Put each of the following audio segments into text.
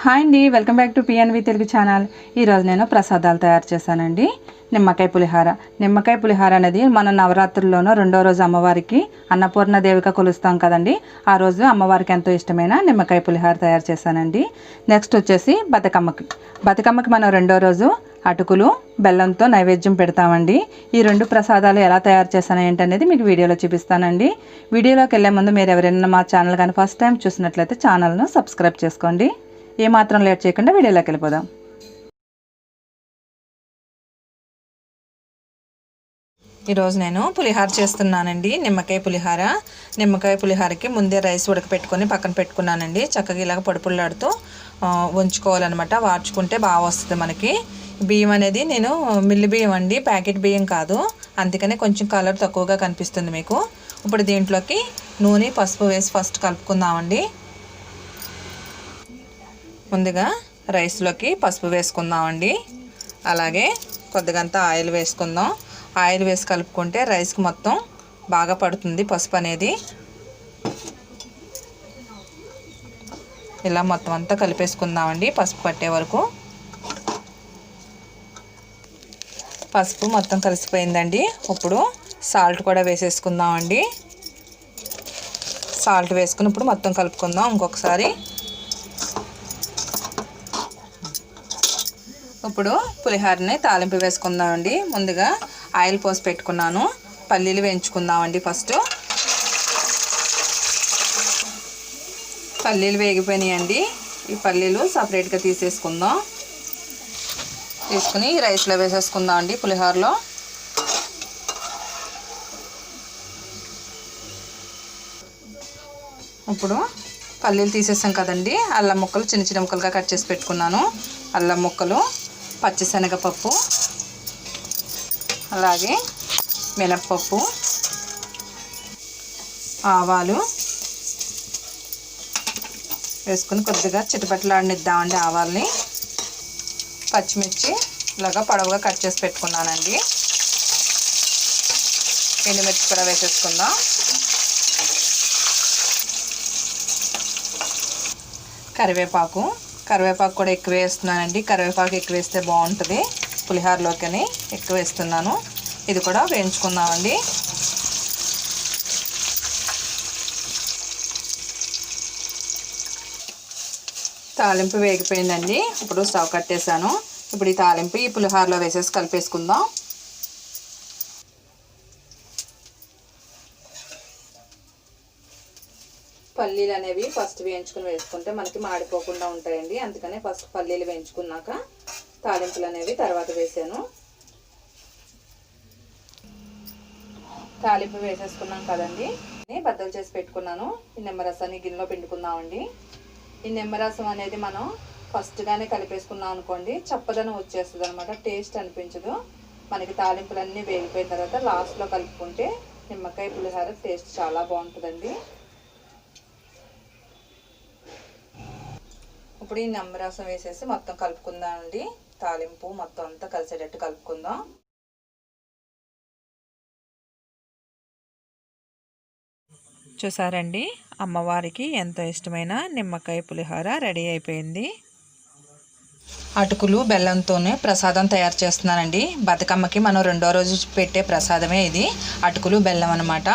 Hi అండి, welcome back to PNV Telugu channel. ఈరోజు నేను ప్రసాదాలు తయారు చేశానండి. నిమ్మకాయ పులిహార. నిమ్మకాయ పులిహార అనేది మన నవరాత్రుల్లోనూ రెండో రోజు అమ్మవారికి అన్నపూర్ణ దేవిగా కొలుస్తాం కదండి. ఆ రోజు అమ్మవారికి ఎంతో ఇష్టమైన నిమ్మకాయ పులిహార తయారు చేశానండి. నెక్స్ట్ వచ్చేసి బతుకమ్మకి మనం రెండో రోజు అటుకులు బెల్లంతో నైవేద్యం పెడతామండి. ఈ రెండు ప్రసాదాలు ఎలా తయారు చేశాను ఏంటనేది మీకు వీడియోలో చూపిస్తానండి. వీడియోలోకి వెళ్ళే ముందు మీరు ఎవరైనా మా ఛానల్ కానీ ఫస్ట్ టైం చూసినట్లయితే ఛానల్ను సబ్స్క్రైబ్ చేసుకోండి. ఏమాత్రం లేట్ చేయకుండా వీడియోలోకి వెళ్ళిపోదాం. ఈరోజు నేను పులిహార చేస్తున్నానండి. నిమ్మకాయ పులిహారకి ముందే రైస్ ఉడకపెట్టుకొని పక్కన పెట్టుకున్నానండి. చక్కగా ఇలాగ పొడిపుల్లాడుతూ ఉంచుకోవాలన్నమాట. వార్చుకుంటే బాగా వస్తుంది మనకి. బియ్యం అనేది నేను మిల్లి బియ్యం అండి, ప్యాకెట్ బియ్యం కాదు. అందుకనే కొంచెం కలర్ తక్కువగా కనిపిస్తుంది మీకు. ఇప్పుడు దీంట్లోకి నూనె పసుపు వేసి ఫస్ట్ కలుపుకుందామండి. ముందుగా రైస్లోకి పసుపు వేసుకుందామండి. అలాగే కొద్దిగంత ఆయిల్ వేసుకుందాం. ఆయిల్ వేసి కలుపుకుంటే రైస్కి మొత్తం బాగా పడుతుంది పసుపు అనేది. ఇలా మొత్తం అంతా కలిపేసుకుందామండి పసుపు పట్టే వరకు. పసుపు మొత్తం కలిసిపోయిందండి. ఇప్పుడు సాల్ట్ కూడా వేసేసుకుందామండి. సాల్ట్ వేసుకుని ఇప్పుడు మొత్తం కలుపుకుందాం ఇంకొకసారి. ఇప్పుడు పులిహోరని తాలింపు వేసుకుందామండి. ముందుగా ఆయిల్ పోసి పెట్టుకున్నాను. పల్లీలు వేయించుకుందామండి. ఫస్ట్ పల్లీలు వేగిపోయినాయండి. ఈ పల్లీలు సపరేట్గా తీసేసుకుందాం. తీసుకుని రైస్లో వేసేసుకుందాం అండి పులిహోరలో. ఇప్పుడు పల్లీలు తీసేసాం కదండి. అల్లం ముక్కలు చిన్న చిన్న ముక్కలుగా కట్ చేసి పెట్టుకున్నాను. అల్లం ముక్కలు, పచ్చిశనగపప్పు, అలాగే మినప్పప్పు, ఆవాలు వేసుకుని కొద్దిగా చిటపట్లాడనిద్దామండి ఆవాల్ని. పచ్చిమిర్చి ఇలాగా పొడవుగా కట్ చేసి పెట్టుకున్నానండి. ఎండుమిర్చి కూడా వేసేసుకుందాం. కరివేపాకు కూడా ఎక్కువ వేస్తున్నానండి. కరివేపాకు ఎక్కువ వేస్తే బాగుంటుంది పులిహోరలోకని ఎక్కువ వేస్తున్నాను. ఇది కూడా వేయించుకుందామండి. తాలింపు వేగిపోయిందండి. ఇప్పుడు స్టవ్ కట్టేసాను. ఇప్పుడు ఈ తాలింపు ఈ పులిహోరలో వేసేసి కలిపేసుకుందాం. పల్లీలు అనేవి ఫస్ట్ వేయించుకుని వేసుకుంటే మనకి మాడిపోకుండా ఉంటాయండి. అందుకనే ఫస్ట్ పల్లీలు వేయించుకున్నాక తాలింపులు అనేవి తర్వాత వేసాను. తాలింపు వేసేసుకున్నాం కదండి. బద్దలు చేసి పెట్టుకున్నాను. ఈ నిమ్మరసాన్ని గిన్నెలో పిండుకుందామండి. ఈ నిమ్మరసం అనేది మనం ఫస్ట్గానే కలిపేసుకున్నాం అనుకోండి, చప్పదనం వచ్చేస్తుంది అనమాట. టేస్ట్ అనిపించదు. మనకి తాలింపులన్నీ వేగిపోయిన తర్వాత లాస్ట్లో కలుపుకుంటే నిమ్మకాయ పులిహోర టేస్ట్ చాలా బాగుంటుందండి. ఇప్పుడు ఈ నిమ్మరసం వేసేసి మొత్తం కలుపుకుందామండి. తాలింపు మొత్తం అంతా కలిసేటట్టు కలుపుకుందాం. చూసారండి, అమ్మవారికి ఎంతో ఇష్టమైన నిమ్మకాయ పులిహోర రెడీ అయిపోయింది. అటుకులు బెల్లంతోనే ప్రసాదం తయారు చేస్తున్నానండి. బతుకమ్మకి మనం రెండో రోజు పెట్టే ప్రసాదమే ఇది, అటుకులు బెల్లం అనమాట.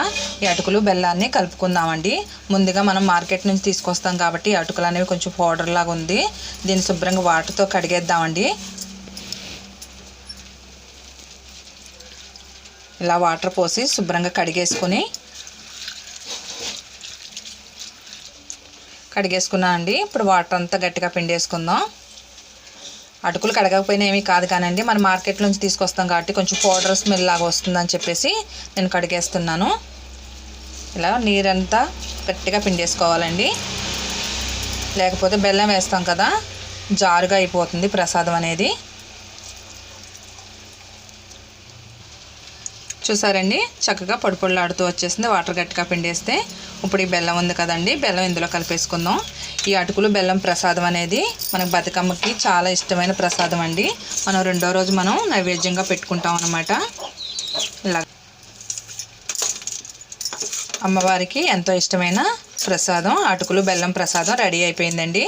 ఈ అటుకులు బెల్లాన్ని కలుపుకుందామండి. ముందుగా మనం మార్కెట్ నుంచి తీసుకొస్తాం కాబట్టి అటుకులు అనేవి కొంచెం పౌడర్ లాగా ఉంది. దీన్ని శుభ్రంగా వాటర్తో కడిగేద్దామండి. ఇలా వాటర్ పోసి శుభ్రంగా కడిగేసుకున్నా అండి. ఇప్పుడు వాటర్ అంతా గట్టిగా పిండేసుకుందాం. అటుకులు కడగకపోయినా ఏమీ కాదు కానండి, మనం మార్కెట్ నుంచి తీసుకొస్తాం కాబట్టి కొంచెం పౌడర్ స్మెల్ లాగా వస్తుందని చెప్పేసి నేను కడిగేస్తున్నాను. ఇలా నీరంతా గట్టిగా పిండేసుకోవాలండి. లేకపోతే బెల్లం వేస్తాం కదా, జారుగా అయిపోతుంది ప్రసాదం అనేది. చూసారండి, చక్కగా పొడిపొడిలాడుతూ వచ్చేసింది వాటర్ గట్టిగా పిండేస్తే. ఇప్పుడు ఈ బెల్లం ఉంది కదండి, బెల్లం ఇందులో కలిపేసుకుందాం. ఈ అటుకులు బెల్లం ప్రసాదం అనేది మనకు బతుకమ్మకి చాలా ఇష్టమైన ప్రసాదం అండి. మనం రెండో రోజు మనం నైవేద్యంగా పెట్టుకుంటాం అన్నమాట. ఇలా అమ్మవారికి ఎంతో ఇష్టమైన ప్రసాదం అటుకులు బెల్లం ప్రసాదం రెడీ అయిపోయిందండి.